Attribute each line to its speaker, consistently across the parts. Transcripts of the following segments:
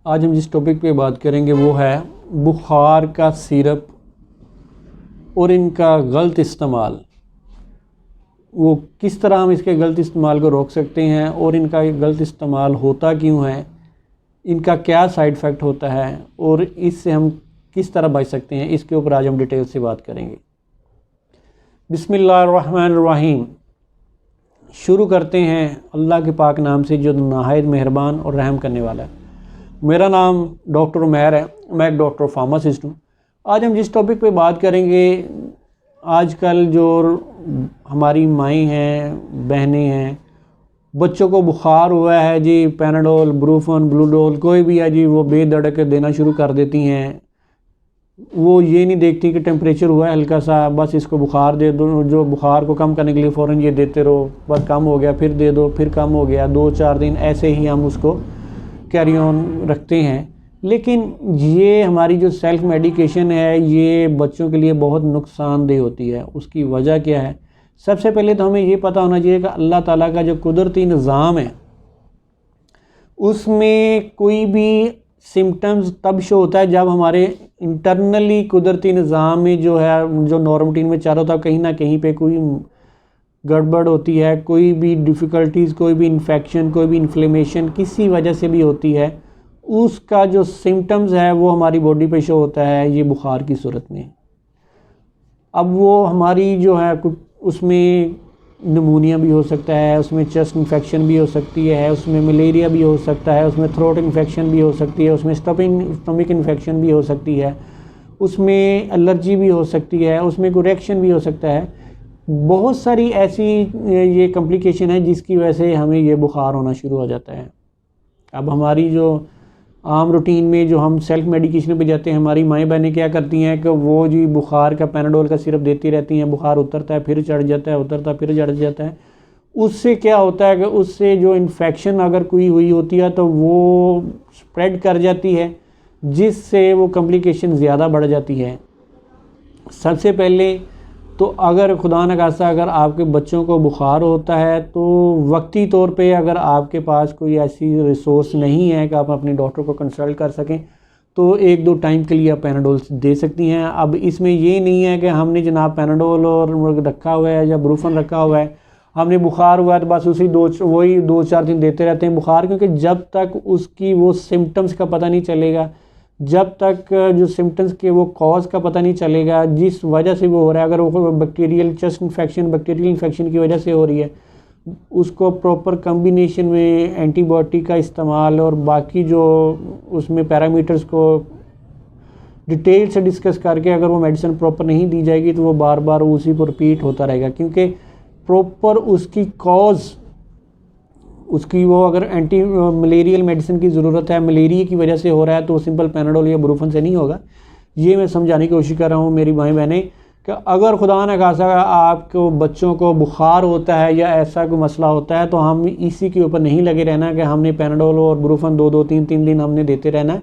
Speaker 1: आज हम जिस टॉपिक पे बात करेंगे वो है बुखार का सिरप और इनका गलत इस्तेमाल। वो किस तरह हम इसके गलत इस्तेमाल को रोक सकते हैं और इनका गलत इस्तेमाल होता क्यों है, इनका क्या साइड इफ़ेक्ट होता है और इससे हम किस तरह बच सकते हैं, इसके ऊपर आज हम डिटेल से बात करेंगे। बिस्मिल्लाहिर्रहमानिर्रहीम। शुरू करते हैं अल्लाह के पाक नाम से जो नहायत मेहरबान और रहम करने वाला है। मेरा नाम डॉक्टर उमैर है, मैं एक डॉक्टर फार्मासिस्ट हूँ। आज हम जिस टॉपिक पे बात करेंगे, आजकल जो हमारी माएँ हैं, बहनें हैं, बच्चों को बुखार हुआ है जी, पैनाडोल, ब्रूफन, ब्लूडोल कोई भी है जी, वो बेधड़क देना शुरू कर देती हैं। वो ये नहीं देखती कि टेम्परेचर हुआ है हल्का सा, बस इसको बुखार दे दो। जो बुखार को कम करने के लिए फ़ौरन ये देते रहो, बस कम हो गया फिर दे दो, फिर कम हो गया, 2-4 दिन ऐसे ही हम उसको कैरी ऑन रखते हैं। लेकिन ये हमारी जो सेल्फ़ मेडिकेशन है ये बच्चों के लिए बहुत नुकसानदेह होती है। उसकी वजह क्या है? सबसे पहले तो हमें ये पता होना चाहिए कि अल्लाह ताला का जो कुदरती निज़ाम है उसमें कोई भी सिम्टम्स तब शो होता है जब हमारे इंटरनली कुदरती निज़ाम में जो है, जो नॉर्म रूटीन में चारों तरफ कहीं ना कहीं पे कोई गड़बड़ होती है, कोई भी डिफ़िकल्टीज़, कोई भी इन्फेक्शन, कोई भी इन्फ्लेमेशन किसी वजह से भी होती है, उसका जो सिम्टम्स है वो हमारी बॉडी पे शो होता है ये बुखार की सूरत में। अब वो हमारी जो है उसमें निमोनिया भी हो सकता है, उसमें चेस्ट इन्फेक्शन भी हो सकती है, उसमें मलेरिया भी हो सकता है, उसमें थ्रोट इन्फेक्शन भी हो सकती है, उसमें स्टमक इन्फेक्शन भी हो सकती है, उसमें एलर्जी भी हो सकती है, उसमें कोई रिएक्शन भी हो सकता है। बहुत सारी ऐसी ये कॉम्प्लिकेशन है जिसकी वजह से हमें ये बुखार होना शुरू हो जाता है। अब हमारी जो आम रूटीन में जो हम सेल्फ मेडिकेशन पे जाते हैं, हमारी माएँ बहनें क्या करती हैं कि वो जी बुखार का पैनाडोल का सिरप देती रहती हैं, बुखार उतरता है फिर चढ़ जाता है, उतरता फिर चढ़ जाता है। उससे क्या होता है कि उससे जो इन्फेक्शन अगर कोई हुई होती है तो वो स्प्रेड कर जाती है, जिससे वो कॉम्प्लिकेशन ज़्यादा बढ़ जाती है। सबसे पहले तो अगर खुदा न खास्ता अगर आपके बच्चों को बुखार होता है तो वक्ती तौर पे अगर आपके पास कोई ऐसी रिसोर्स नहीं है कि आप अपने डॉक्टर को कंसल्ट कर सकें तो 1-2 टाइम के लिए आप पैनाडोल दे सकती हैं। अब इसमें ये नहीं है कि हमने जनाब पैनाडोल और रखा हुआ है या ब्रूफन रखा हुआ है, हमने बुखार हुआ है तो बस वही 2-4 दिन देते रहते हैं बुखार, क्योंकि जब तक उसकी वो सिम्टम्स का पता नहीं चलेगा, जब तक जो सिम्टम्स के वो कॉज का पता नहीं चलेगा जिस वजह से वो हो रहा है, अगर वो bacterial chest infection, bacterial infection की वजह से हो रही है, उसको प्रॉपर कम्बिनेशन में एंटीबायोटिक का इस्तेमाल और बाकी जो उसमें पैरामीटर्स को डिटेल से डिस्कस करके अगर वो मेडिसिन प्रॉपर नहीं दी जाएगी तो वो बार बार उसी पर रिपीट होता रहेगा। क्योंकि प्रॉपर उसकी कॉज, उसकी वो अगर एंटी मलेरियल मेडिसिन की ज़रूरत है, मलेरिया की वजह से हो रहा है, तो सिंपल पैनाडोल या ब्रूफन से नहीं होगा। ये मैं समझाने की कोशिश कर रहा हूँ मेरी भाई बहनें कि अगर खुदा न खासा आपको बच्चों को बुखार होता है या ऐसा कोई मसला होता है तो हम इसी के ऊपर नहीं लगे रहना कि हमने पैनाडोल और ब्रूफन 2-2, 3-3 दिन हमने देते रहना है।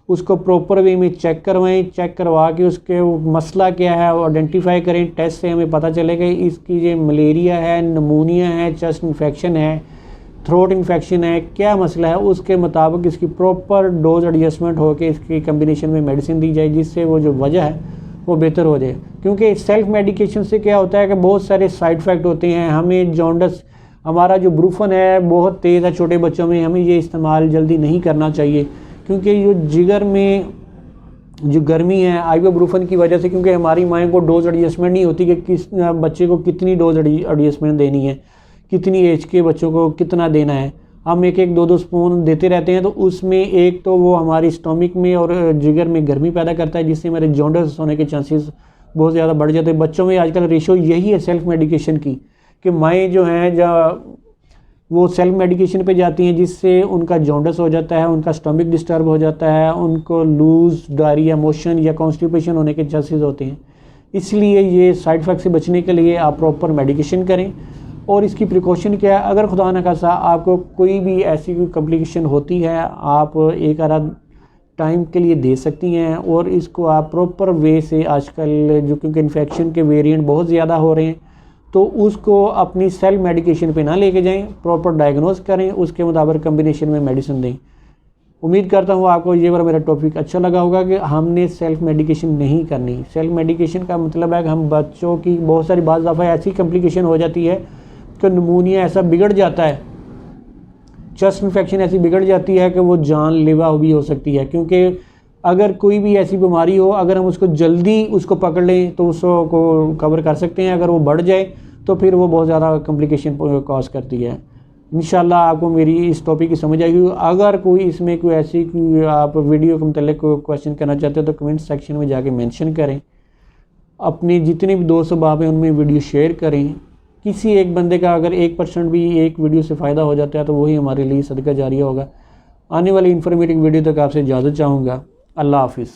Speaker 1: उसको प्रॉपर वे में चेक करवाएं, चेक करवा के उसके मसला क्या है वो आइडेंटिफाई करें। टेस्ट से हमें पता चलेगा इसकी ये मलेरिया है, नमूनिया है, चेस्ट इन्फेक्शन है, थ्रोट इन्फेक्शन है, क्या मसला है, उसके मुताबिक इसकी प्रॉपर डोज एडजस्टमेंट हो के इसकी कम्बिनेशन में मेडिसिन दी जाए जिससे वो जो वजह है वो बेहतर हो जाए। क्योंकि सेल्फ मेडिकेशन से क्या होता है कि बहुत सारे साइड इफ़ेक्ट होते हैं। हमें जॉन्डस, हमारा जो ब्रूफन है बहुत तेज़ है छोटे बच्चों में, हमें ये इस्तेमाल जल्दी नहीं करना चाहिए क्योंकि जो जिगर में जो गर्मी है आइबोब्रूफन की वजह से, क्योंकि हमारी माएँ को डोज एडजस्टमेंट नहीं होती कि किस बच्चे को कितनी डोज एडजस्टमेंट देनी है, कितनी एज के बच्चों को कितना देना है, हम 1-1, 2-2 स्पून देते रहते हैं। तो उसमें एक तो वो हमारी स्टमक में और जिगर में गर्मी पैदा करता है जिससे हमारे जॉन्डिस होने के चांसेस बहुत ज़्यादा बढ़ जाते हैं। बच्चों में आजकल रेशो यही है सेल्फ मेडिकेशन की कि माएँ जो हैं वो सेल्फ मेडिकेशन पे जाती हैं जिससे उनका जॉन्डिस हो जाता है, उनका स्टमक डिस्टर्ब हो जाता है, उनको लूज, डायरिया, मोशन या कॉन्स्टिपेशन होने के चांसेस होते हैं। इसलिए ये साइड इफ़ेक्ट से बचने के लिए आप प्रॉपर मेडिकेशन करें। और इसकी प्रिकॉशन क्या है, अगर खुदा न खास्ता आपको कोई भी ऐसी कोई कॉम्प्लिकेशन होती है आप एक आधा टाइम के लिए दे सकती हैं और इसको आप प्रॉपर वे से, आजकल जो क्योंकि इन्फेक्शन के वेरिएंट बहुत ज़्यादा हो रहे हैं तो उसको अपनी सेल्फ मेडिकेशन पे ना लेके जाएं, प्रॉपर डायग्नोज करें, उसके मुताबिक कम्बिनेशन में मेडिसिन दें। उम्मीद करता हूँ आपको ये बार मेरा टॉपिक अच्छा लगा होगा कि हमने सेल्फ मेडिकेशन नहीं करनी। सेल्फ मेडिकेशन का मतलब है कि हम बच्चों की बहुत सारी बात दफ़ा ऐसी कॉम्प्लिकेशन हो जाती है कि निमोनिया ऐसा बिगड़ जाता है, चेस्ट इन्फेक्शन ऐसी बिगड़ जाती है कि वो जानलेवा भी हो सकती है। क्योंकि अगर कोई भी ऐसी बीमारी हो, अगर हम उसको जल्दी उसको पकड़ लें तो उसको कवर कर सकते हैं, अगर वो बढ़ जाए तो फिर वो बहुत ज़्यादा कॉम्प्लिकेशन कॉज करती है। इंशाल्लाह आपको मेरी इस टॉपिक की समझ आएगी। अगर कोई इसमें कोई ऐसी कोई आप वीडियो के मतलब कोई क्वेश्चन करना चाहते हो तो कमेंट सेक्शन में जाके मेंशन करें। अपने जितने भी दोस्त बाब हैं उनमें वीडियो शेयर करें। किसी एक बंदे का अगर 1% भी एक वीडियो से फ़ायदा हो जाता है तो वही हमारे लिए सदका जारिया होगा। आने वाली इन्फॉर्मेटिव वीडियो तक आपसे इजाज़त चाहूँगा। अल्लाह हाफिज़।